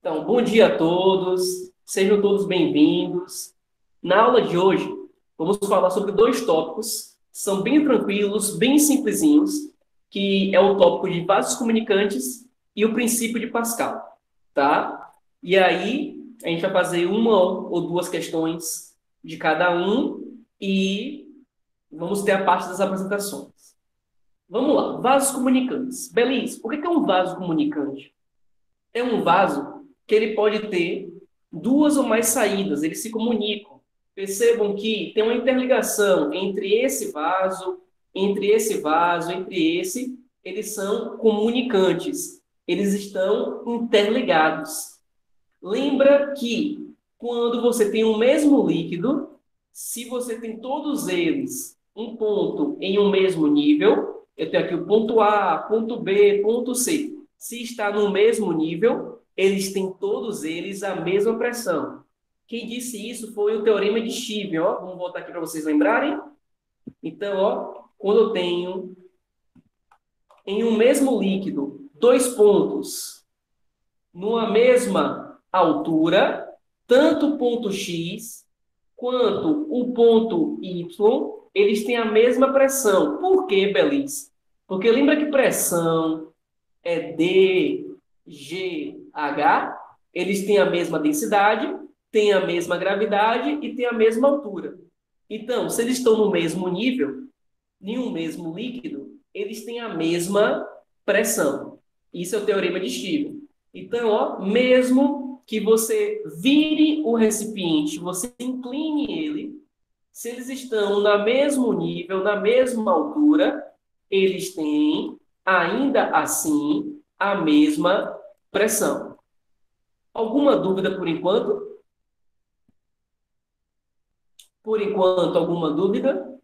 Então, bom dia a todos, sejam todos bem-vindos. Na aula de hoje, vamos falar sobre dois tópicos, são bem tranquilos, bem simplesinhos, que é o tópico de vasos comunicantes e o princípio de Pascal, tá? E aí, a gente vai fazer uma ou duas questões de cada um e vamos ter a parte das apresentações. Vamos lá, vasos comunicantes. Belis, o que é um vaso comunicante? É um vaso que ele pode ter duas ou mais saídas, eles se comunicam. Percebam que tem uma interligação entre esse, eles são comunicantes, eles estão interligados. Lembra que quando você tem o mesmo líquido, se você tem todos eles um ponto em um mesmo nível, eu tenho aqui o ponto A, ponto B, ponto C. Se está no mesmo nível, eles têm todos eles a mesma pressão. Quem disse isso foi o teorema de Stevens. Ó. Vamos voltar aqui para vocês lembrarem. Então, ó, quando eu tenho em um mesmo líquido dois pontos numa mesma altura, tanto o ponto X quanto o ponto Y, eles têm a mesma pressão. Por quê, Belis? Porque lembra que pressão é DGH, eles têm a mesma densidade, têm a mesma gravidade e têm a mesma altura. Então, se eles estão no mesmo nível, em um mesmo líquido, eles têm a mesma pressão. Isso é o teorema de Stevens. Então, ó, mesmo que você vire o recipiente, você incline ele, se eles estão no mesmo nível, na mesma altura, eles têm, ainda assim, a mesma pressão. Alguma dúvida por enquanto? Por enquanto, alguma dúvida?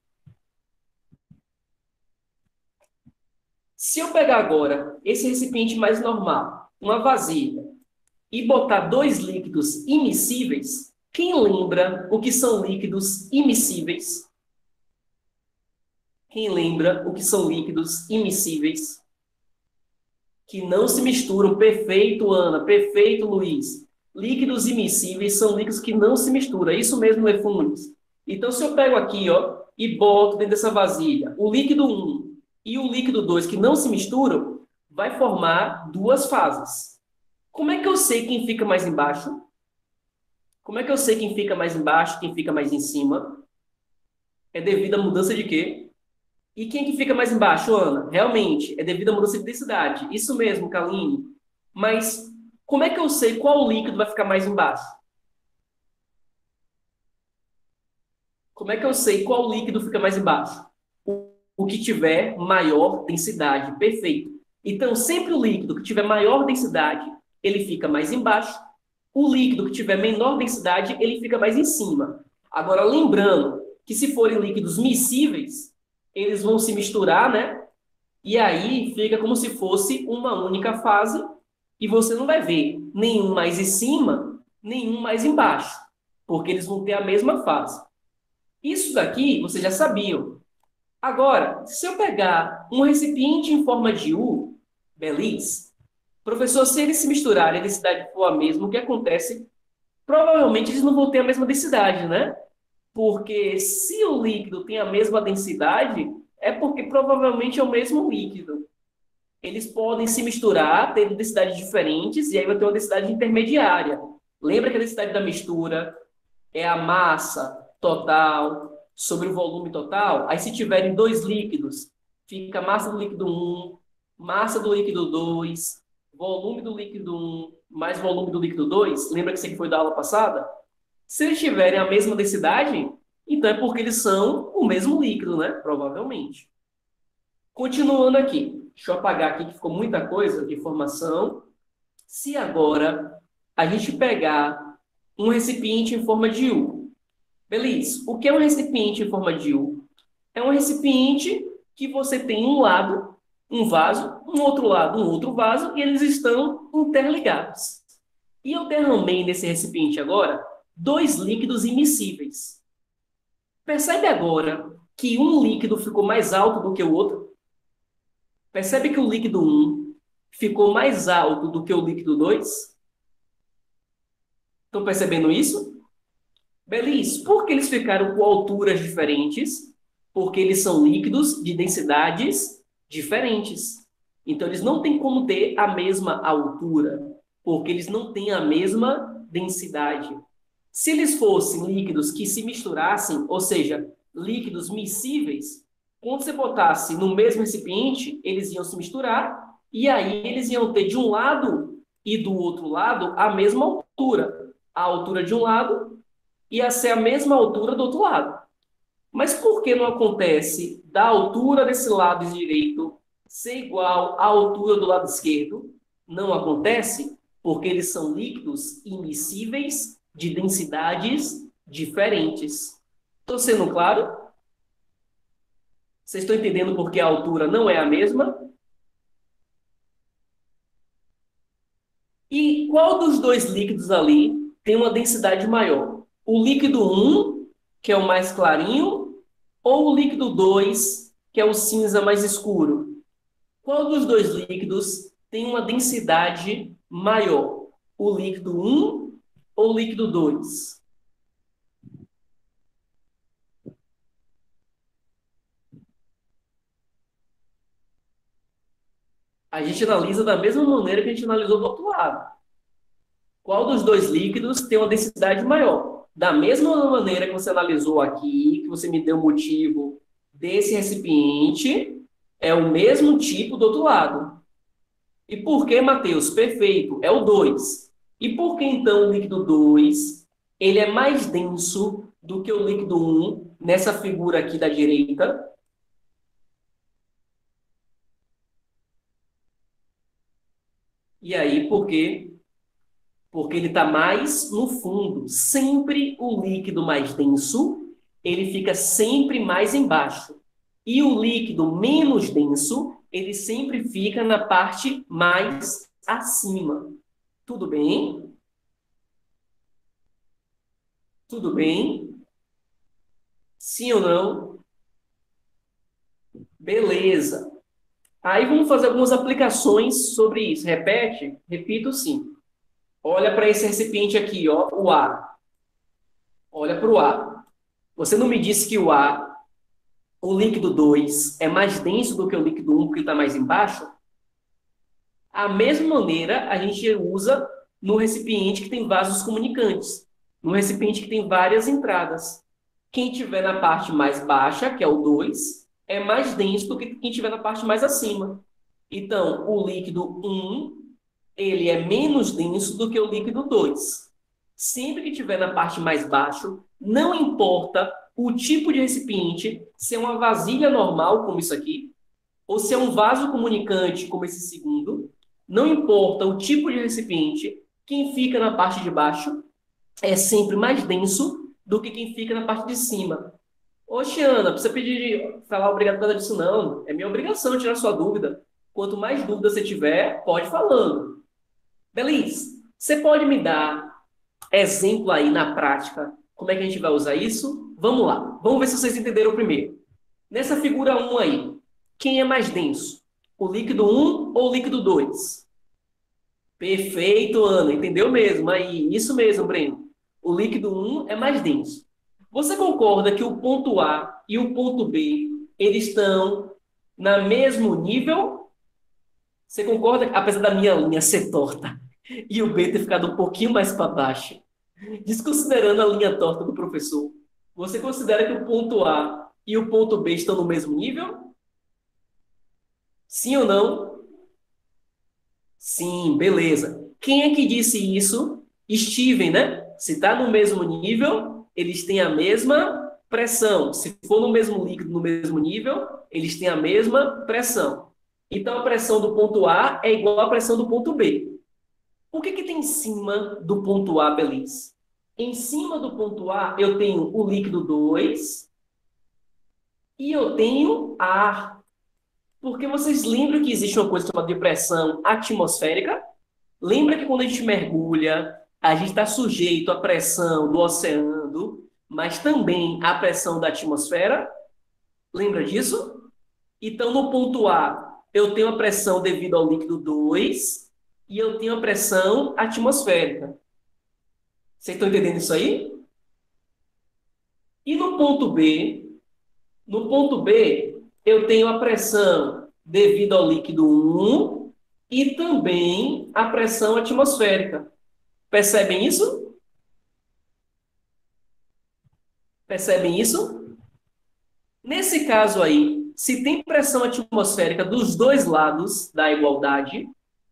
Se eu pegar agora esse recipiente mais normal, uma vasilha, e botar dois líquidos imissíveis, quem lembra o que são líquidos imissíveis? Quem lembra o que são líquidos imissíveis? Que não se misturam. Perfeito, Ana. Perfeito, Luiz. Líquidos imissíveis são líquidos que não se misturam. É isso mesmo, Lefunes. Então, se eu pego aqui, ó, e boto dentro dessa vasilha o líquido um e o líquido 2 que não se misturam, vai formar duas fases. Como é que eu sei quem fica mais embaixo? Como é que eu sei quem fica mais embaixo, quem fica mais em cima? É devido à mudança de quê? E quem que fica mais embaixo, Ana? Realmente, é devido à mudança de densidade. Isso mesmo, Kaline. Mas como é que eu sei qual líquido vai ficar mais embaixo? Como é que eu sei qual líquido fica mais embaixo? O que tiver maior densidade. Perfeito. Então, sempre o líquido que tiver maior densidade, ele fica mais embaixo. O líquido que tiver menor densidade, ele fica mais em cima. Agora, lembrando que se forem líquidos miscíveis, eles vão se misturar, né? E aí fica como se fosse uma única fase e você não vai ver nenhum mais em cima, nenhum mais embaixo, porque eles vão ter a mesma fase. Isso daqui vocês já sabiam. Agora, se eu pegar um recipiente em forma de U, Belize, professor, se eles se misturarem e a densidade for a mesma, o que acontece? Provavelmente eles não vão ter a mesma densidade, né? Porque se o líquido tem a mesma densidade, é porque provavelmente é o mesmo líquido. Eles podem se misturar, ter densidades diferentes, e aí vai ter uma densidade intermediária. Lembra que a densidade da mistura é a massa total sobre o volume total? Aí se tiverem dois líquidos, fica a massa do líquido um, massa do líquido 2, volume do líquido um mais volume do líquido 2. Lembra que isso aqui foi da aula passada? Se eles tiverem a mesma densidade, então é porque eles são o mesmo líquido, né? Provavelmente. Continuando aqui. Deixa eu apagar aqui que ficou muita coisa de informação. Se agora a gente pegar um recipiente em forma de U. Beleza. O que é um recipiente em forma de U? É um recipiente que você tem um lado, um vaso, um outro lado, um outro vaso, e eles estão interligados. E eu derramei nesse recipiente agora dois líquidos immiscíveis. Percebe agora que um líquido ficou mais alto do que o outro? Percebe que o líquido um ficou mais alto do que o líquido 2? Estão percebendo isso? Beleza. Por que eles ficaram com alturas diferentes? Porque eles são líquidos de densidades diferentes. Então, eles não têm como ter a mesma altura, porque eles não têm a mesma densidade. Se eles fossem líquidos que se misturassem, ou seja, líquidos miscíveis, quando você botasse no mesmo recipiente, eles iam se misturar, e aí eles iam ter de um lado e do outro lado a mesma altura. A altura de um lado ia ser a mesma altura do outro lado. Mas por que não acontece da altura desse lado direito ser igual à altura do lado esquerdo? Não acontece porque eles são líquidos immiscíveis de densidades diferentes. Estou sendo claro? Vocês estão entendendo por que a altura não é a mesma? E qual dos dois líquidos ali tem uma densidade maior? O líquido 1, que é o mais clarinho, ou o líquido 2, que é o cinza mais escuro? Qual dos dois líquidos tem uma densidade maior? O líquido 1 ou o líquido 2? A gente analisa da mesma maneira que a gente analisou do outro lado. Qual dos dois líquidos tem uma densidade maior? Da mesma maneira que você analisou aqui, que você me deu o motivo desse recipiente, é o mesmo tipo do outro lado. E por que, Matheus? Perfeito, é o 2. E por que, então, o líquido 2 ele é mais denso do que o líquido 1 nessa figura aqui da direita? E aí, por quê? Porque ele está mais no fundo. Sempre o líquido mais denso, ele fica sempre mais embaixo. E o líquido menos denso, ele sempre fica na parte mais acima. Tudo bem? Tudo bem? Sim ou não? Beleza. Aí vamos fazer algumas aplicações sobre isso. Repete? Repito sim. Olha para esse recipiente aqui, ó, o A. Olha para o A. Você não me disse que o A, o líquido 2, é mais denso do que o líquido 1, porque ele está mais embaixo? A mesma maneira a gente usa no recipiente que tem vasos comunicantes. No recipiente que tem várias entradas. Quem tiver na parte mais baixa, que é o 2, é mais denso do que quem tiver na parte mais acima. Então, o líquido 1, ele é menos denso do que o líquido 2. Sempre que tiver na parte mais baixa, não importa o tipo de recipiente, se é uma vasilha normal, como isso aqui, ou se é um vaso comunicante, como esse segundo, não importa o tipo de recipiente, quem fica na parte de baixo é sempre mais denso do que quem fica na parte de cima. Oxe, Ana, precisa pedir, falar obrigado por causa disso, não. É minha obrigação tirar sua dúvida. Quanto mais dúvida você tiver, pode ir falando. Beleza? Você pode me dar exemplo aí na prática? Como é que a gente vai usar isso? Vamos lá. Vamos ver se vocês entenderam primeiro. Nessa figura 1 aí, quem é mais denso? O líquido 1 ou o líquido 2? Perfeito, Ana. Entendeu mesmo? Aí, isso mesmo, Breno. O líquido 1 é mais denso. Você concorda que o ponto A e o ponto B, eles estão no mesmo nível? Você concorda, apesar da minha linha ser torta e o B ter ficado um pouquinho mais para baixo? Desconsiderando a linha torta do professor, você considera que o ponto A e o ponto B estão no mesmo nível? Sim ou não? Sim, beleza. Quem é que disse isso? Steven, né? Se está no mesmo nível, eles têm a mesma pressão. Se for no mesmo líquido, no mesmo nível, eles têm a mesma pressão. Então, a pressão do ponto A é igual à pressão do ponto B. O que tem em cima do ponto A, Beliz? Em cima do ponto A, eu tenho o líquido 2 e eu tenho ar. Porque vocês lembram que existe uma coisa chamada de pressão atmosférica? Lembra que quando a gente mergulha, a gente está sujeito à pressão do oceano, mas também à pressão da atmosfera? Lembra disso? Então, no ponto A, eu tenho a pressão devido ao líquido 2 e eu tenho a pressão atmosférica. Vocês estão entendendo isso aí? E no ponto B? No ponto B, eu tenho a pressão devido ao líquido 1 e também a pressão atmosférica. Percebem isso? Percebem isso? Nesse caso aí, se tem pressão atmosférica dos dois lados da igualdade,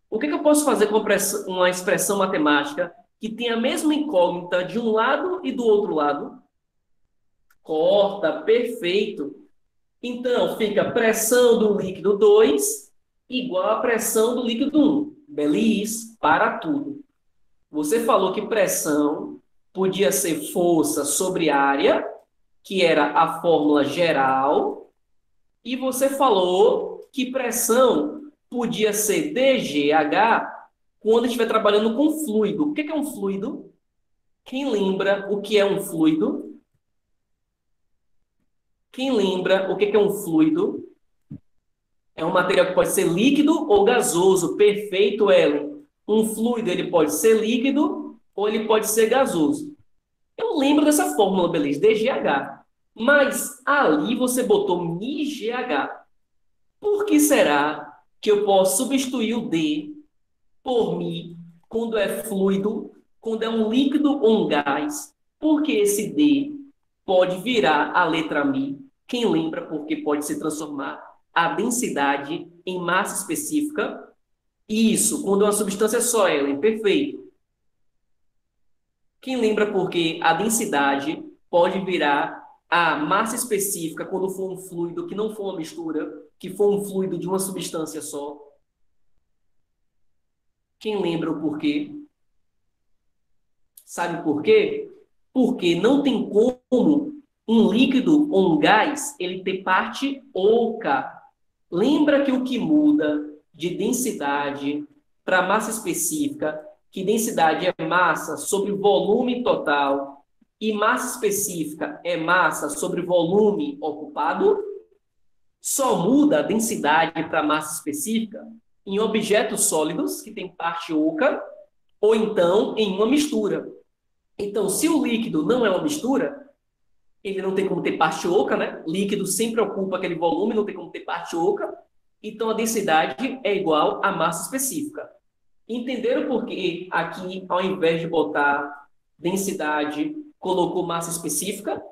o que eu posso fazer com uma expressão matemática que tem a mesma incógnita de um lado e do outro lado? Corta, perfeito. Então, fica pressão do líquido 2 igual a pressão do líquido 1. Beleza? Para tudo. Você falou que pressão podia ser força sobre área, que era a fórmula geral, e você falou que pressão podia ser dGH quando estiver trabalhando com fluido. O que é um fluido? Quem lembra o que é um fluido? Quem lembra o que é um fluido? É um material que pode ser líquido ou gasoso. Perfeito, Ellen. Um fluido ele pode ser líquido ou ele pode ser gasoso. Eu lembro dessa fórmula, beleza? DGH. Mas ali você botou MiGH. Por que será que eu posso substituir o D por Mi quando é fluido, quando é um líquido ou um gás? Porque esse D pode virar a letra Mi. Quem lembra porque pode se transformar a densidade em massa específica? Isso, quando é uma substância só, Ellen. Perfeito. Quem lembra porque a densidade pode virar a massa específica quando for um fluido que não for uma mistura, que for um fluido de uma substância só? Quem lembra o porquê? Sabe por quê? Porque não tem como um líquido ou um gás ele ter parte oca. Lembra que o que muda de densidade para massa específica, que densidade é massa sobre volume total e massa específica é massa sobre volume ocupado, só muda a densidade para massa específica em objetos sólidos, que tem parte oca, ou então em uma mistura. Então, se o líquido não é uma mistura, ele não tem como ter parte oca, né? Líquido sempre ocupa aquele volume, não tem como ter parte oca. Então, a densidade é igual à massa específica. Entenderam por que aqui, ao invés de botar densidade, colocou massa específica?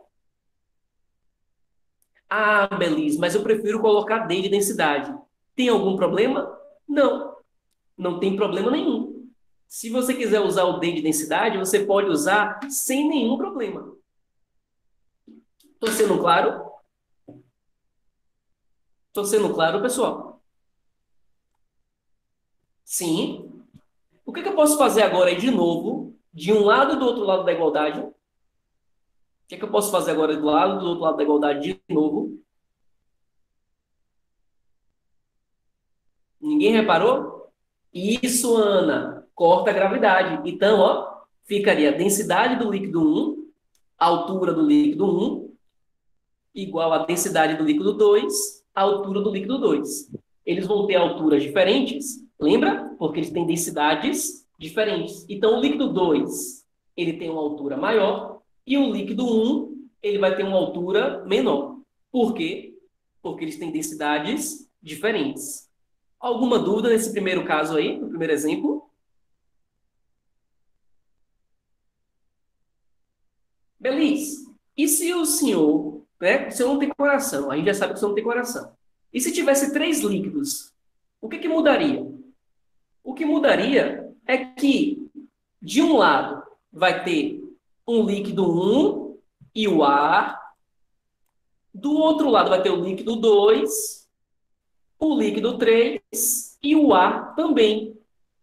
Ah, beleza, mas eu prefiro colocar D de densidade. Tem algum problema? Não, não tem problema nenhum. Se você quiser usar o D de densidade, você pode usar sem nenhum problema. Estou sendo claro? Estou sendo claro, pessoal? Sim. O que eu posso fazer agora de novo, de um lado e do outro lado da igualdade? O que eu posso fazer agora do lado e do outro lado da igualdade de novo? Ninguém reparou? Isso, Ana. Corta a gravidade. Então, ó, ficaria a densidade do líquido 1, a altura do líquido 1, igual a densidade do líquido 2, a altura do líquido 2. Eles vão ter alturas diferentes, lembra? Porque eles têm densidades diferentes. Então, o líquido 2, ele tem uma altura maior, e o líquido 1, ele vai ter uma altura menor. Por quê? Porque eles têm densidades diferentes. Alguma dúvida nesse primeiro caso aí, no primeiro exemplo? Beleza. E se o senhor, né? O senhor não tem coração, a gente já sabe que o senhor não tem coração. E se tivesse 3 líquidos, o que mudaria? O que mudaria é que, de um lado, vai ter um líquido 1 e o ar. Do outro lado vai ter o líquido 2, o líquido 3 e o ar também.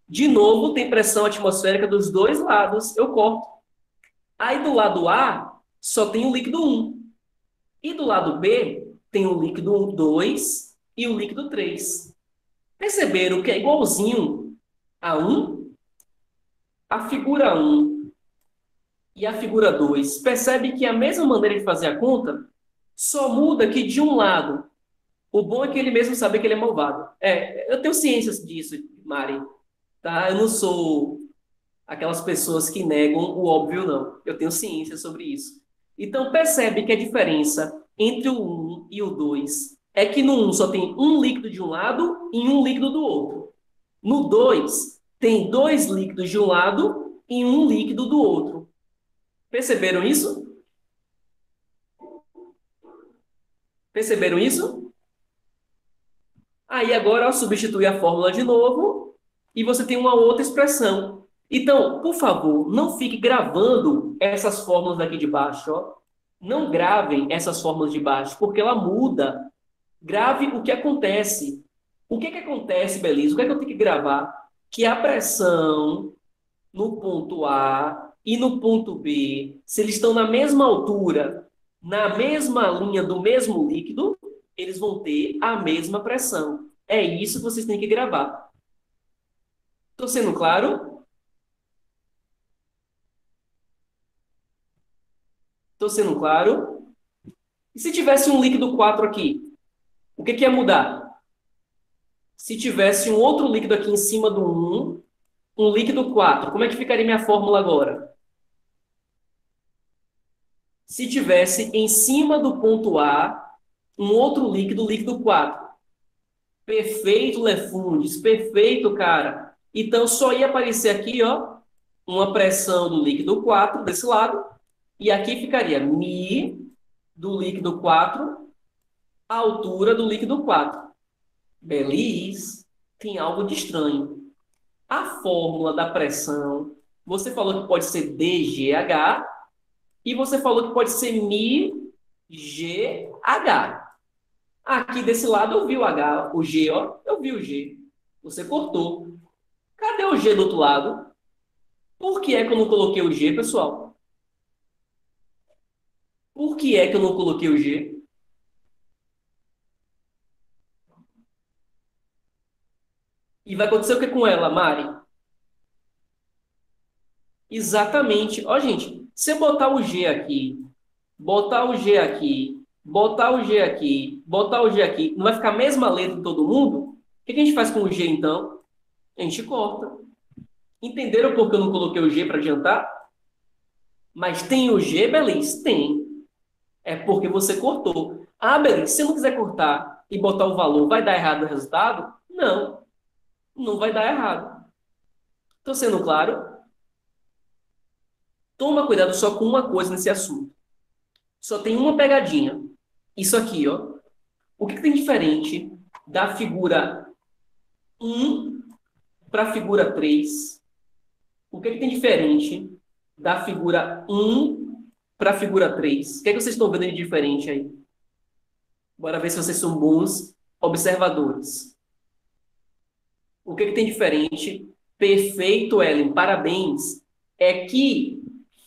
De novo, tem pressão atmosférica dos dois lados, eu corto. Aí do lado A, só tem o líquido 1. E do lado B, tem o líquido 2 e o líquido 3. Perceberam que é igualzinho a 1? A figura 1 e a figura 2. Percebe que é a mesma maneira de fazer a conta, só muda que de um lado. O bom é que ele mesmo sabe que ele é malvado. Eu tenho ciências disso, Mari. Tá? Eu não sou Aquelas pessoas que negam o óbvio não. Eu tenho ciência sobre isso. Então, percebe que a diferença entre o um e o 2 é que no um só tem um líquido de um lado e um líquido do outro. No 2 tem dois líquidos de um lado e um líquido do outro. Perceberam isso? Perceberam isso? Aí agora eu substitui a fórmula de novo e você tem uma outra expressão. Então, por favor, não fique gravando essas fórmulas daqui de baixo, ó. Não gravem essas fórmulas de baixo, porque ela muda. Grave o que acontece. O que que acontece, beleza? O que é que eu tenho que gravar? Que a pressão no ponto A e no ponto B, se eles estão na mesma altura, na mesma linha do mesmo líquido, eles vão ter a mesma pressão. É isso que vocês têm que gravar. Estou sendo claro? Estou sendo claro? E se tivesse um líquido 4 aqui? O que que ia mudar? Se tivesse um outro líquido aqui em cima do um líquido 4, como é que ficaria minha fórmula agora? Se tivesse em cima do ponto A um outro líquido, líquido 4. Perfeito, Lefundes, perfeito, cara. Então, só ia aparecer aqui, ó, uma pressão do líquido 4 desse lado, e aqui ficaria μ do líquido 4, a altura do líquido 4. Beleza? Tem algo de estranho. A fórmula da pressão, você falou que pode ser dGH, e você falou que pode ser μGH. Aqui desse lado eu vi o H, o G, ó. Eu vi o G. Você cortou. Cadê o G do outro lado? Por que é que eu não coloquei o G, pessoal? Por que é que eu não coloquei o G? E vai acontecer o que com ela, Mari? Exatamente. Ó, gente, se eu botar o G aqui, botar o G aqui, botar o G aqui, botar o G aqui, não vai ficar a mesma letra em todo mundo? O que a gente faz com o G, então? A gente corta. Entenderam por que eu não coloquei o G para adiantar? Mas tem o G, beleza? Tem. É porque você cortou. Ah, beleza, se eu não quiser cortar e botar o valor, vai dar errado no resultado? Não, não vai dar errado. Estou sendo claro? Toma cuidado só com uma coisa nesse assunto. Só tem uma pegadinha. Isso aqui, ó. O que tem diferente da figura 1 para a figura 3? O que tem diferente da figura 1 para a figura 3? O que é que vocês estão vendo de diferente aí? Bora ver se vocês são bons observadores. O que tem diferente? Perfeito, Ellen, parabéns. É que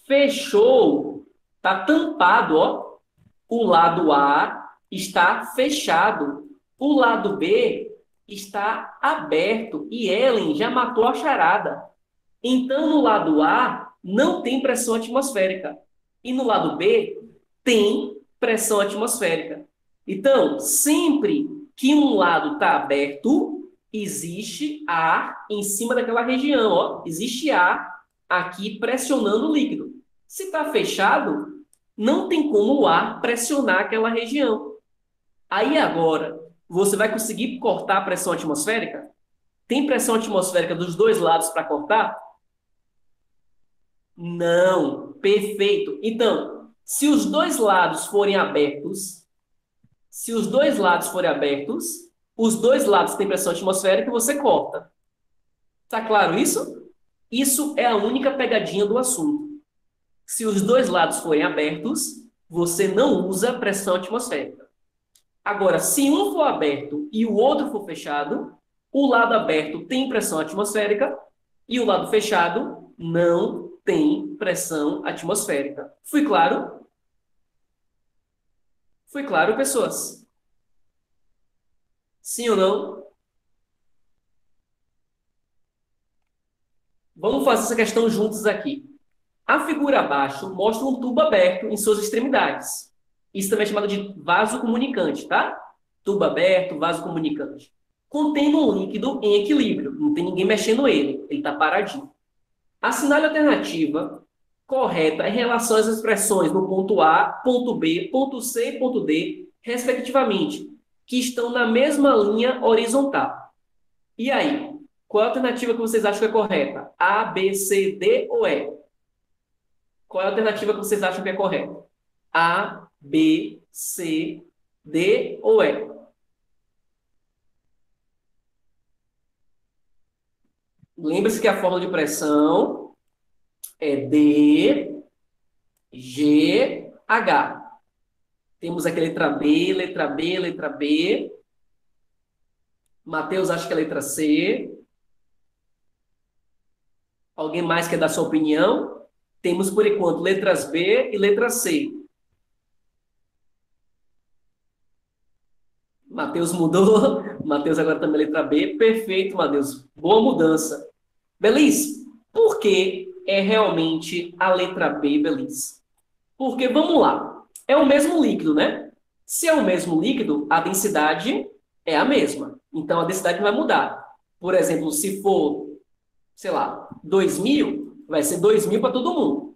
fechou, tá tampado, ó. O lado A está fechado. O lado B está aberto. E Ellen já matou a charada. Então, no lado A, não tem pressão atmosférica. E no lado B, tem pressão atmosférica. Então, sempre que um lado está aberto, existe ar em cima daquela região. Ó. Existe ar aqui pressionando o líquido. Se está fechado, não tem como o ar pressionar aquela região. Aí agora, você vai conseguir cortar a pressão atmosférica? Tem pressão atmosférica dos dois lados para cortar? Não. Perfeito. Então, se os dois lados forem abertos, os dois lados têm pressão atmosférica, você corta. Tá claro isso? Isso é a única pegadinha do assunto. Se os dois lados forem abertos, você não usa pressão atmosférica. Agora, se um for aberto e o outro for fechado, o lado aberto tem pressão atmosférica e o lado fechado não tem pressão atmosférica. Fui claro? Fui claro, pessoas? Sim ou não? Vamos fazer essa questão juntos aqui. A figura abaixo mostra um tubo aberto em suas extremidades. Isso também é chamado de vaso comunicante, tá? Tubo aberto, vaso comunicante. Contendo um líquido em equilíbrio. Não tem ninguém mexendo ele. Ele está paradinho. Assinale a alternativa correta em relação às expressões no ponto A, ponto B, ponto C e ponto D, respectivamente, que estão na mesma linha horizontal. E aí, qual é a alternativa que vocês acham que é correta? A, B, C, D ou E? Qual é a alternativa que vocês acham que é correta? A, B, C, D ou E? Lembre-se que a fórmula de pressão é D, G, H. Temos aqui a letra B, letra B, letra B. Matheus acha que é a letra C. Alguém mais quer dar sua opinião? Temos, por enquanto, letras B e letra C. Matheus mudou. Matheus agora também letra B. Perfeito, Matheus. Boa mudança. Belis, por que é realmente a letra B, Belis? Porque, vamos lá, é o mesmo líquido, né? Se é o mesmo líquido, a densidade é a mesma. Então, a densidade não vai mudar. Por exemplo, se for, sei lá, 2.000, vai ser 2.000 para todo mundo.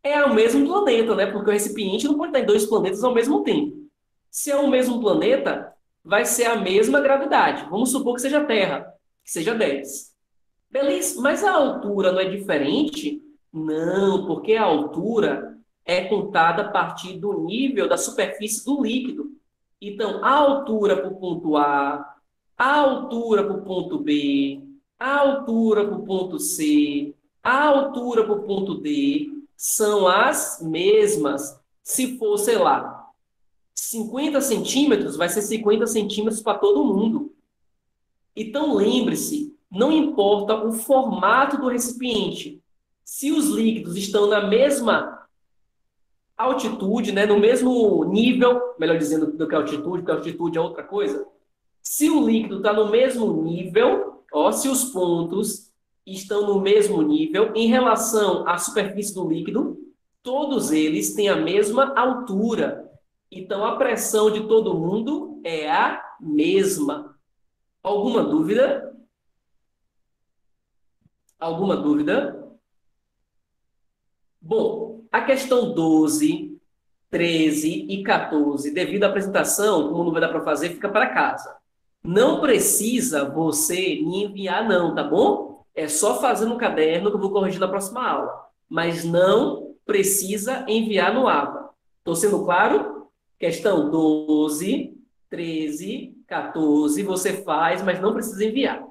É o mesmo planeta, né? Porque o recipiente não pode estar em dois planetas ao mesmo tempo. Se é o mesmo planeta, vai ser a mesma gravidade. Vamos supor que seja a Terra, que seja 10. Beleza, mas a altura não é diferente? Não, porque a altura é contada a partir do nível da superfície do líquido. Então, a altura para o ponto A, a altura para o ponto B, a altura para o ponto C, a altura para o ponto D são as mesmas. Se for, sei lá, 50 centímetros, vai ser 50 centímetros para todo mundo. Então, lembre-se, não importa o formato do recipiente. Se os líquidos estão na mesma altitude, né, no mesmo nível, melhor dizendo do que altitude, porque altitude é outra coisa. Se o líquido está no mesmo nível, ó, se os pontos estão no mesmo nível em relação à superfície do líquido, todos eles têm a mesma altura. Então, a pressão de todo mundo é a mesma. Alguma dúvida? Alguma dúvida? Bom, a questão 12, 13 e 14, devido à apresentação, como não vai dar para fazer, fica para casa. Não precisa você me enviar, não, tá bom? É só fazer no caderno que eu vou corrigir na próxima aula. Mas não precisa enviar no AVA. Estou sendo claro? Questão 12, 13, 14, você faz, mas não precisa enviar.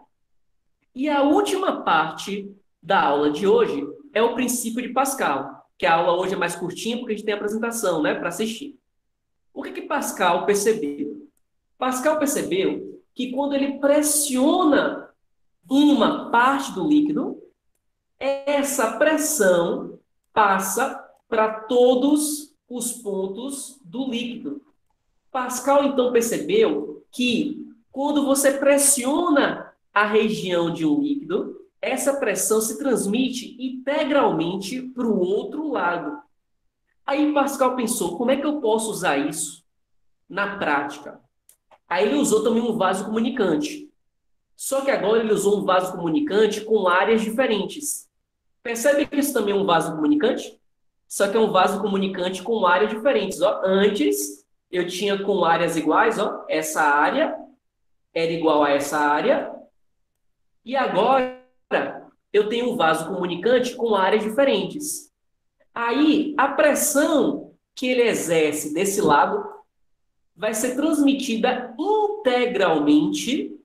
E a última parte da aula de hoje é o princípio de Pascal, que a aula hoje é mais curtinha porque a gente tem a apresentação, né, para assistir. O que Pascal percebeu? Pascal percebeu que quando ele pressiona uma parte do líquido, essa pressão passa para todos os pontos do líquido. Pascal, então, percebeu que quando você pressiona a região de um líquido, essa pressão se transmite integralmente para o outro lado. Aí Pascal pensou, como é que eu posso usar isso na prática? Aí ele usou também um vaso comunicante. Só que agora ele usou um vaso comunicante com áreas diferentes. Percebe que isso também é um vaso comunicante? Só que é um vaso comunicante com áreas diferentes. Ó, antes, eu tinha com áreas iguais, ó, essa área era igual a essa área. E agora, eu tenho um vaso comunicante com áreas diferentes. Aí, a pressão que ele exerce desse lado vai ser transmitida integralmente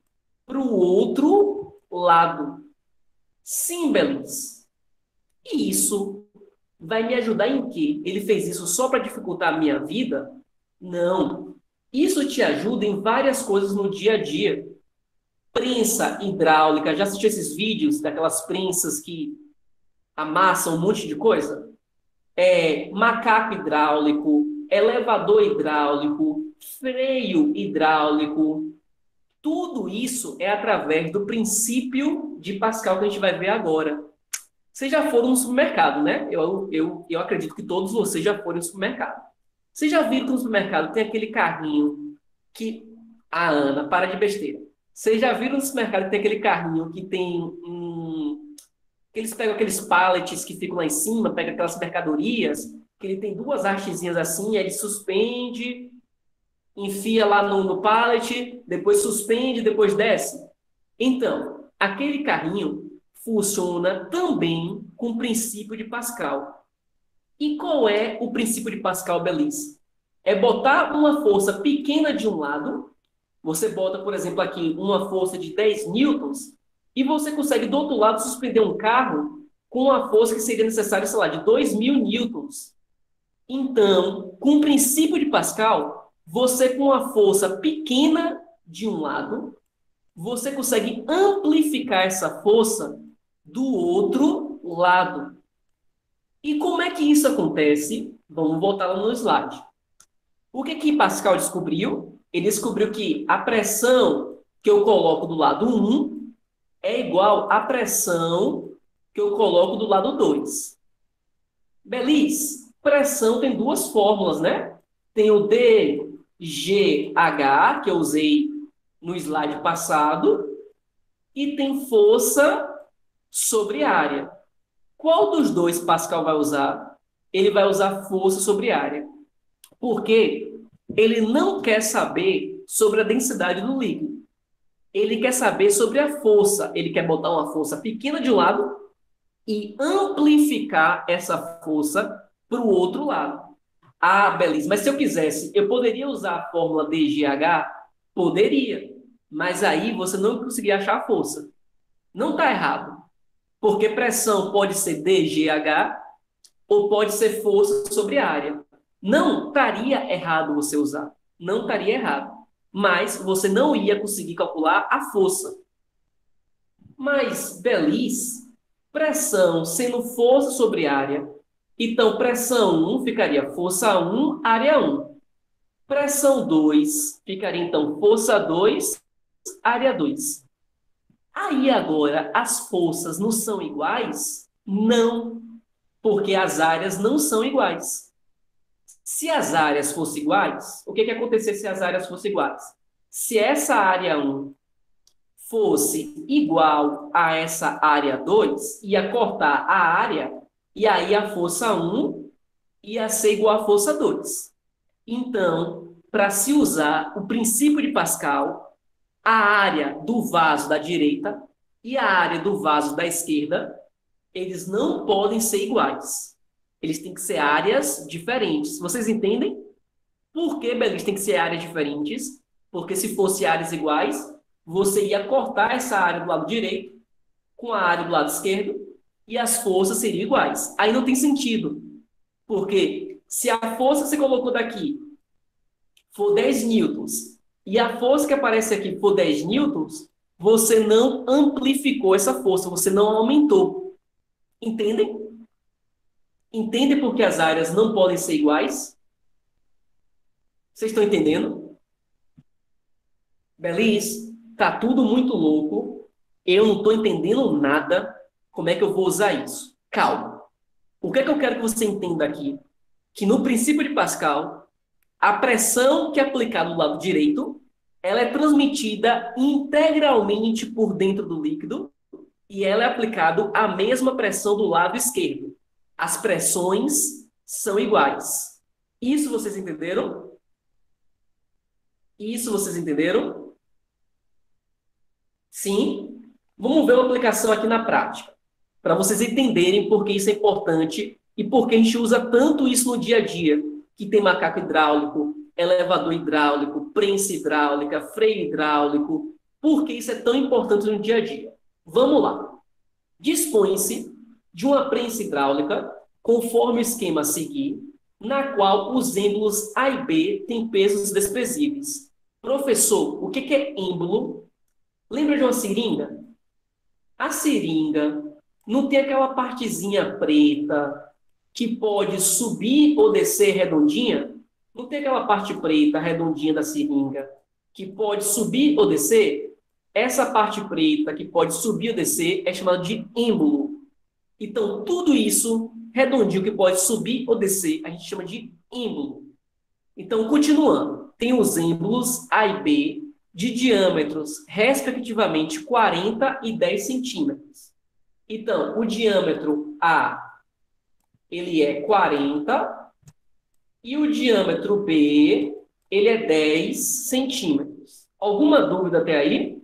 para o outro lado. Sim, Belis. E isso vai me ajudar em quê? Ele fez isso só para dificultar a minha vida? Não. Isso te ajuda em várias coisas no dia a dia. Prensa hidráulica. Já assistiu esses vídeos daquelas prensas que amassam um monte de coisa? Macaco hidráulico, elevador hidráulico, freio hidráulico. Tudo isso é através do princípio de Pascal que a gente vai ver agora. Vocês já foram no supermercado, né? Eu acredito que todos vocês já foram no supermercado. Vocês já viram que no supermercado tem aquele carrinho que... Ah, Ana, para de besteira. Vocês já viram no supermercado que tem aquele carrinho que tem que eles pegam aqueles pallets que ficam lá em cima, pegam aquelas mercadorias, que ele tem duas hastezinhas assim, aí ele suspende, enfia lá no pallet, depois suspende, depois desce. Então, aquele carrinho funciona também com o princípio de Pascal. E qual é o princípio de Pascal, Belize? É botar uma força pequena de um lado, você bota, por exemplo, aqui uma força de 10 newtons, e você consegue, do outro lado, suspender um carro com uma força que seria necessária, sei lá, de 2.000 newtons. Então, com o princípio de Pascal, você com uma força pequena de um lado, você consegue amplificar essa força do outro lado. E como é que isso acontece? Vamos voltar lá no slide. O que Pascal descobriu? Ele descobriu que a pressão que eu coloco do lado 1 é igual à pressão que eu coloco do lado 2. Belize, pressão tem duas fórmulas, né? Tem o dGH, que eu usei no slide passado, e tem força sobre área. Qual dos dois Pascal vai usar? Ele vai usar força sobre área. Porque ele não quer saber sobre a densidade do líquido. Ele quer saber sobre a força. Ele quer botar uma força pequena de um lado e amplificar essa força para o outro lado. Ah, beleza. Mas se eu quisesse, eu poderia usar a fórmula dGH? Poderia. Mas aí você não conseguiria achar a força. Não está errado. Porque pressão pode ser dGH ou pode ser força sobre área. Não estaria errado você usar. Não estaria errado. Mas você não ia conseguir calcular a força. Mas, Belize, pressão sendo força sobre área. Então, pressão 1 ficaria força 1, área 1. Pressão 2 ficaria, então, força 2, área 2. Aí, agora, as forças não são iguais? Não, porque as áreas não são iguais. Se as áreas fossem iguais, o que ia acontecer se as áreas fossem iguais? Se essa área 1 fosse igual a essa área 2, ia cortar a área, e aí a força 1 ia ser igual à força 2. Então, para se usar o princípio de Pascal, a área do vaso da direita e a área do vaso da esquerda, eles não podem ser iguais. Eles têm que ser áreas diferentes. Vocês entendem? Por que, Belis, tem que ser áreas diferentes? Porque se fossem áreas iguais, você ia cortar essa área do lado direito com a área do lado esquerdo e as forças seriam iguais. Aí não tem sentido. Porque se a força que você colocou daqui for 10 newtons e a força que aparece aqui for 10 newtons, você não amplificou essa força, você não aumentou. Entendem? Entendem por que as áreas não podem ser iguais? Vocês estão entendendo? Belize, tá tudo muito louco. Eu não estou entendendo nada. Como é que eu vou usar isso? Calma. O que é que eu quero que você entenda aqui? Que no princípio de Pascal, a pressão que é aplicada do lado direito, ela é transmitida integralmente por dentro do líquido e ela é aplicada a mesma pressão do lado esquerdo. As pressões são iguais. Isso vocês entenderam? Isso vocês entenderam? Sim? Vamos ver uma aplicação aqui na prática, para vocês entenderem por que isso é importante e por que a gente usa tanto isso no dia a dia, que tem macaco hidráulico, elevador hidráulico, prensa hidráulica, freio hidráulico, por que isso é tão importante no dia a dia. Vamos lá. Dispõe-se de uma prensa hidráulica, conforme o esquema a seguir, na qual os êmbolos A e B têm pesos desprezíveis. Professor, o que é êmbolo? Lembra de uma seringa? A seringa não tem aquela partezinha preta que pode subir ou descer redondinha? Não tem aquela parte preta redondinha da seringa que pode subir ou descer? Essa parte preta que pode subir ou descer é chamada de êmbolo. Então, tudo isso redondinho que pode subir ou descer, a gente chama de êmbolo. Então, continuando, tem os êmbolos A e B de diâmetros, respectivamente, 40 e 10 centímetros. Então, o diâmetro A, ele é 40 e o diâmetro B, ele é 10 centímetros. Alguma dúvida até aí?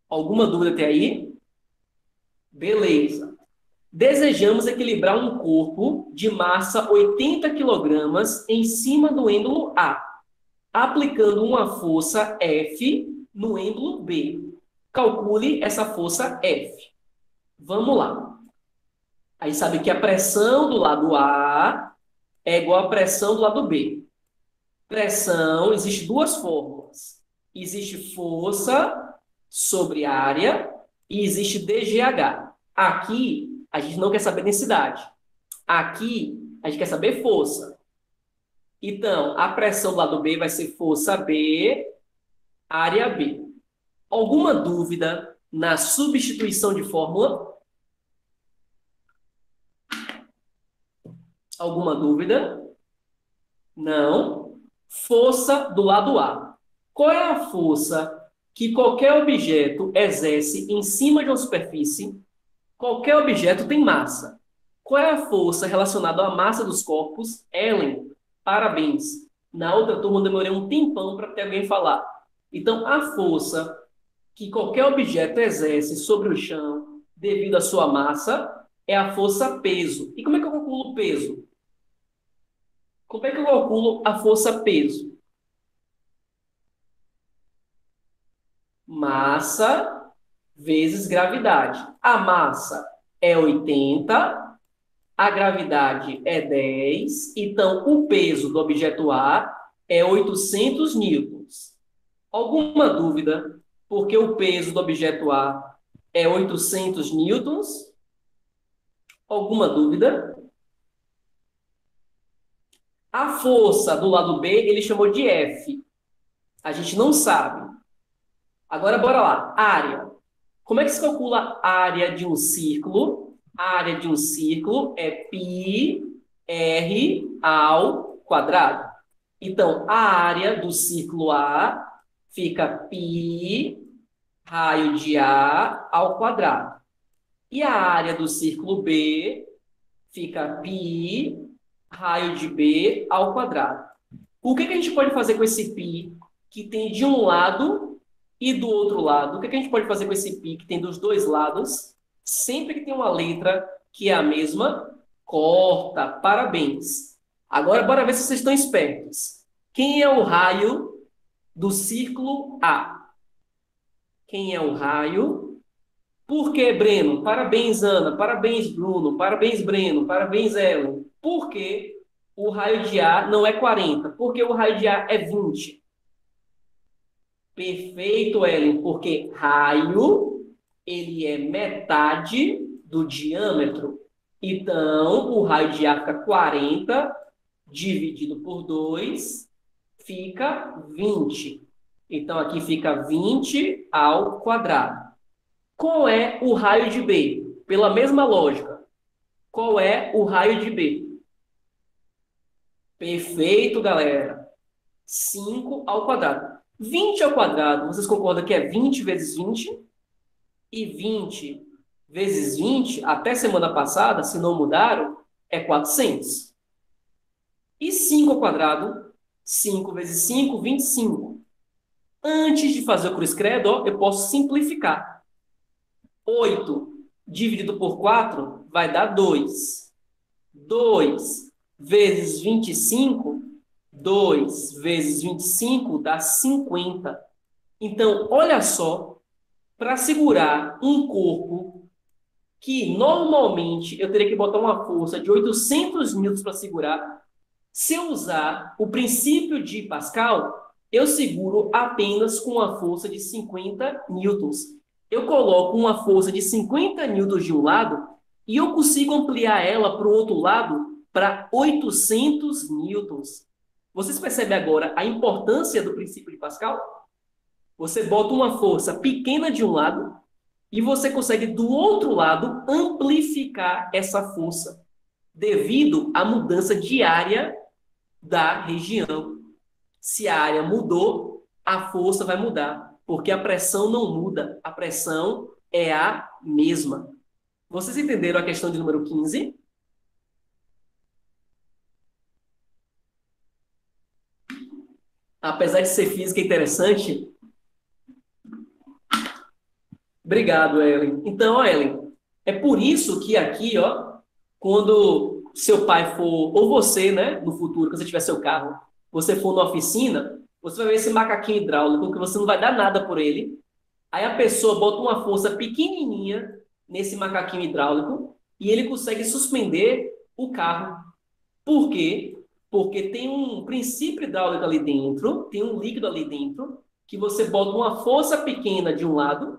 Alguma dúvida até aí? Beleza. Desejamos equilibrar um corpo de massa 80 quilogramas em cima do êndulo A, aplicando uma força F no êndulo B. Calcule essa força F. Vamos lá. Aí sabe que a pressão do lado A é igual à pressão do lado B. Pressão, existe duas fórmulas. Existe força sobre área e existe DGH. Aqui, a gente não quer saber densidade. Aqui, a gente quer saber força. Então, a pressão do lado B vai ser força B, área B. Alguma dúvida na substituição de fórmula? Alguma dúvida? Não. Força do lado A. Qual é a força que qualquer objeto exerce em cima de uma superfície? Qualquer objeto tem massa. Qual é a força relacionada à massa dos corpos? Ellen, parabéns. Na outra turma eu demorei um tempão para ter alguém falar. Então, a força que qualquer objeto exerce sobre o chão devido à sua massa é a força peso. E como é que eu calculo o peso? Como é que eu calculo a força peso? Massa vezes gravidade. A massa é 80, a gravidade é 10, então o peso do objeto A é 800 newtons. Alguma dúvida? Porque o peso do objeto A é 800 newtons? Alguma dúvida? A força do lado B ele chamou de F. A gente não sabe. Agora, bora lá. Área. Como é que se calcula a área de um círculo? A área de um círculo é πr ao quadrado. Então, a área do círculo A fica π raio de A ao quadrado. E a área do círculo B fica π raio de B ao quadrado. O que a gente pode fazer com esse π que tem de um lado e do outro lado? O que a gente pode fazer com esse π que tem dos dois lados? Sempre que tem uma letra que é a mesma, corta. Parabéns. Agora, bora ver se vocês estão espertos. Quem é o raio do círculo A? Quem é o raio? Por que, Breno? Parabéns, Ana. Parabéns, Bruno. Parabéns, Breno. Parabéns, Ellen. Por que o raio de A não é 40? Porque o raio de A é 20. Perfeito, Ellen. Porque raio, ele é metade do diâmetro. Então, o raio de A fica 40, dividido por 2, fica 20. Então, aqui fica 20 ao quadrado. Qual é o raio de B? Pela mesma lógica. Qual é o raio de B? Perfeito, galera. 5 ao quadrado. 20 ao quadrado, vocês concordam que é 20 vezes 20? E 20 vezes 20, até semana passada, se não mudaram, é 400. E 5 ao quadrado? 5 vezes 5, 25. Antes de fazer o cruz credo, ó, eu posso simplificar. 8 dividido por 4 vai dar 2. 2 vezes 25, 2 vezes 25 dá 50. Então, olha só, para segurar um corpo que normalmente eu teria que botar uma força de 800 newtons para segurar, se eu usar o princípio de Pascal, eu seguro apenas com uma força de 50 newtons. Eu coloco uma força de 50 newtons de um lado e eu consigo ampliar ela para o outro lado para 800 newtons. Vocês percebem agora a importância do princípio de Pascal? Você bota uma força pequena de um lado e você consegue, do outro lado, amplificar essa força devido à mudança de área da região. Se a área mudou, a força vai mudar, porque a pressão não muda. A pressão é a mesma. Vocês entenderam a questão de número 15? Apesar de ser física interessante. Obrigado, Ellen. Então, ó, Ellen, é por isso que aqui, ó, quando seu pai for, ou você, né, no futuro, quando você tiver seu carro, você for na oficina, você vai ver esse macaquinho hidráulico que você não vai dar nada por ele. Aí a pessoa bota uma força pequenininha nesse macaquinho hidráulico e ele consegue suspender o carro. Por quê? Porque tem um princípio hidráulico ali dentro, tem um líquido ali dentro, que você bota uma força pequena de um lado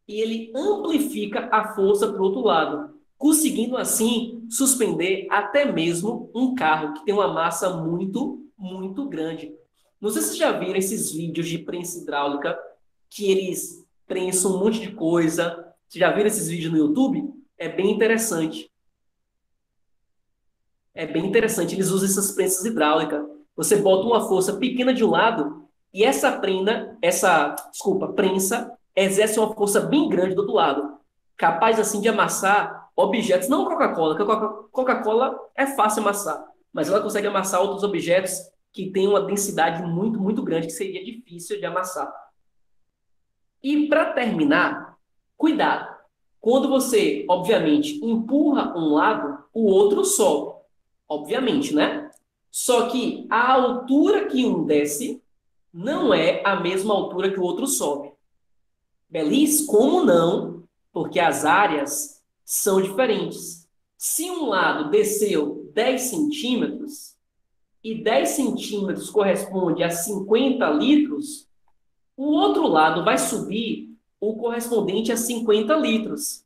e ele amplifica a força para o outro lado, conseguindo assim suspender até mesmo um carro que tem uma massa muito, muito grande. Não sei se vocês já viram esses vídeos de prensa hidráulica que eles prensam um monte de coisa. Vocês já viram esses vídeos no YouTube? É bem interessante. É bem interessante. Eles usam essas prensas hidráulicas. Você bota uma força pequena de um lado e desculpa, prensa exerce uma força bem grande do outro lado, capaz assim de amassar objetos, não Coca-Cola, porque a Coca-Cola é fácil amassar, mas ela consegue amassar outros objetos que têm uma densidade muito, muito grande, que seria difícil de amassar. E para terminar, cuidado. Quando você, obviamente, empurra um lado, o outro sobe. Obviamente, né? Só que a altura que um desce não é a mesma altura que o outro sobe. Beleza? Como não? Porque as áreas são diferentes. Se um lado desceu 10 centímetros e 10 centímetros corresponde a 50 litros, o outro lado vai subir o correspondente a 50 litros.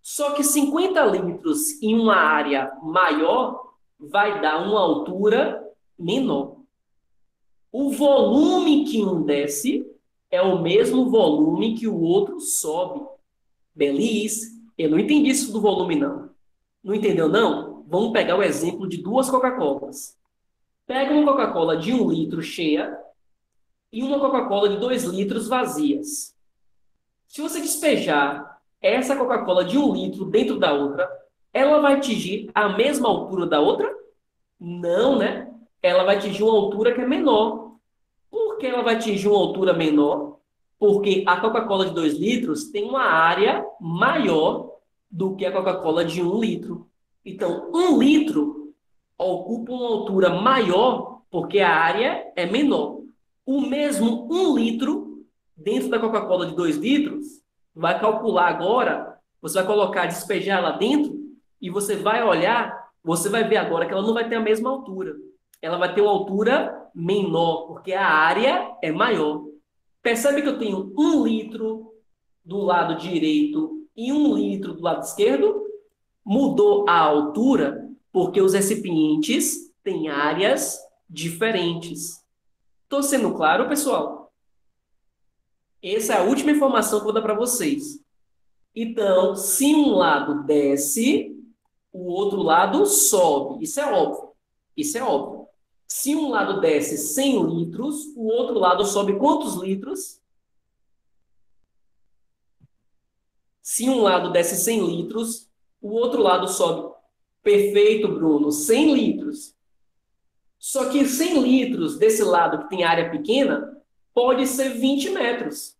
Só que 50 litros em uma área maior vai dar uma altura menor. O volume que um desce é o mesmo volume que o outro sobe. Beleza? Eu não entendi isso do volume, não. Não entendeu, não? Vamos pegar o exemplo de duas Coca-Colas. Pega uma Coca-Cola de 1 litro cheia e uma Coca-Cola de 2 litros vazias. Se você despejar essa Coca-Cola de 1 litro dentro da outra, ela vai atingir a mesma altura da outra? Não, né? Ela vai atingir uma altura que é menor. Por que ela vai atingir uma altura menor? Porque a Coca-Cola de 2 litros tem uma área maior do que a Coca-Cola de 1 litro. Então, 1 litro ocupa uma altura maior porque a área é menor. O mesmo 1 litro dentro da Coca-Cola de 2 litros, vai calcular agora, você vai colocar, despejar lá dentro e você vai olhar, você vai ver agora que ela não vai ter a mesma altura. Ela vai ter uma altura menor, porque a área é maior. Percebe que eu tenho 1 litro do lado direito e 1 litro do lado esquerdo? Mudou a altura porque os recipientes têm áreas diferentes. Estou sendo claro, pessoal? Essa é a última informação que eu vou dar para vocês. Então, se um lado desce, o outro lado sobe. Isso é óbvio. Isso é óbvio. Se um lado desce 100 litros, o outro lado sobe quantos litros? Se um lado desce 100 litros, o outro lado sobe. Perfeito, Bruno, 100 litros. Só que 100 litros desse lado que tem área pequena pode ser 20 metros.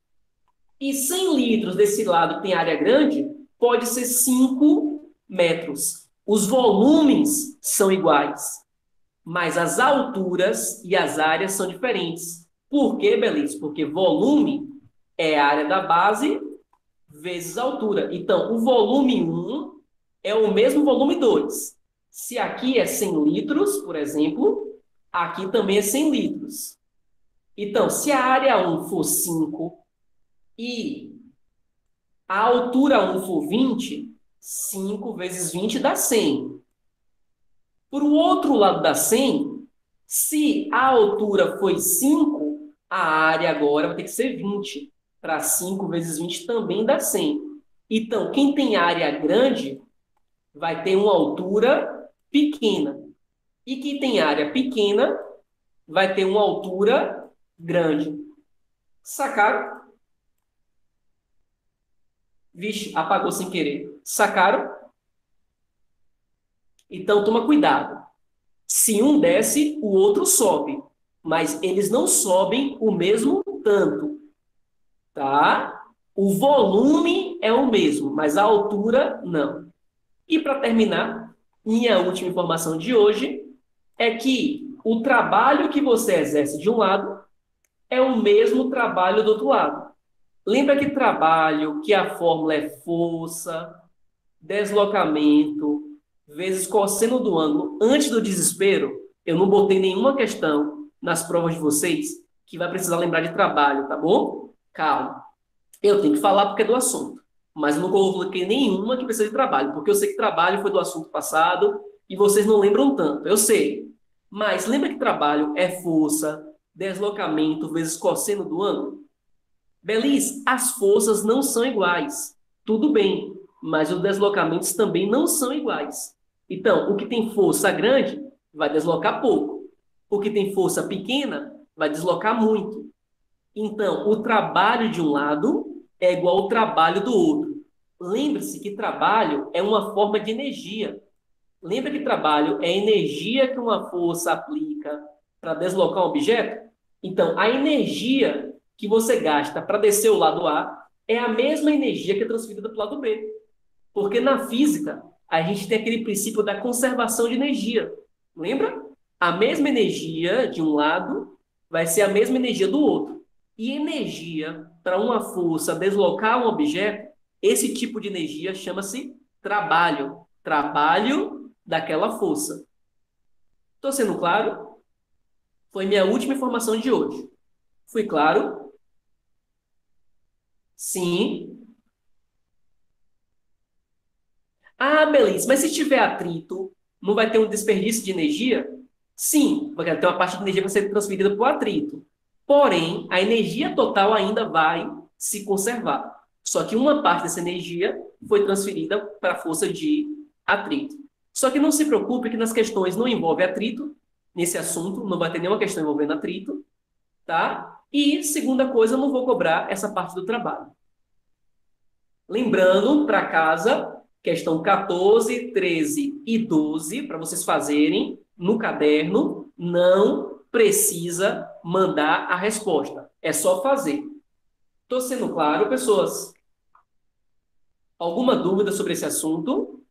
E 100 litros desse lado que tem área grande pode ser 5 metros. Os volumes são iguais, mas as alturas e as áreas são diferentes. Por quê, Belis? Porque volume é a área da base vezes a altura. Então, o volume 1 é o mesmo volume 2. Se aqui é 100 litros, por exemplo, aqui também é 100 litros. Então, se a área 1 for 5 e a altura 1 for 20, 5 vezes 20 dá 100. Por o outro lado da 100, se a altura foi 5, a área agora vai ter que ser 20. Para 5 vezes 20 também dá 100. Então, quem tem área grande vai ter uma altura pequena. E quem tem área pequena vai ter uma altura grande. Sacaram? Vixe, apagou sem querer. Sacaram? Então, toma cuidado. Se um desce, o outro sobe. Mas eles não sobem o mesmo tanto, tá? O volume é o mesmo, mas a altura não. E para terminar, minha última informação de hoje é que o trabalho que você exerce de um lado é o mesmo trabalho do outro lado. Lembra que trabalho, que a fórmula é força, deslocamento, vezes cosseno do ângulo. Antes do desespero, eu não botei nenhuma questão nas provas de vocês que vai precisar lembrar de trabalho, tá bom? Calma. Eu tenho que falar porque é do assunto. Mas eu não coloquei nenhuma que precisa de trabalho, porque eu sei que trabalho foi do assunto passado e vocês não lembram tanto. Eu sei. Mas lembra que trabalho é força, deslocamento vezes cosseno do ângulo? Belis, as forças não são iguais. Tudo bem, mas os deslocamentos também não são iguais. Então, o que tem força grande vai deslocar pouco. O que tem força pequena vai deslocar muito. Então, o trabalho de um lado é igual ao trabalho do outro. Lembre-se que trabalho é uma forma de energia. Lembra que trabalho é energia que uma força aplica para deslocar um objeto? Então, a energia que você gasta para descer o lado A é a mesma energia que é transferida para o lado B. Porque na física, a gente tem aquele princípio da conservação de energia. Lembra? A mesma energia de um lado vai ser a mesma energia do outro. E energia para uma força deslocar um objeto, esse tipo de energia chama-se trabalho. Trabalho daquela força. Estou sendo claro? Foi minha última informação de hoje. Fui claro? Sim. Ah, beleza. Mas se tiver atrito, não vai ter um desperdício de energia? Sim, vai ter uma parte de energia que vai ser transferida para o atrito. Porém, a energia total ainda vai se conservar. Só que uma parte dessa energia foi transferida para a força de atrito. Só que não se preocupe que nas questões não envolve atrito, nesse assunto, não vai ter nenhuma questão envolvendo atrito, tá? E, segunda coisa, eu não vou cobrar essa parte do trabalho. Lembrando, para casa, questão 14, 13 e 12, para vocês fazerem no caderno, não precisa mandar a resposta. É só fazer. Estou sendo claro, pessoas? Alguma dúvida sobre esse assunto?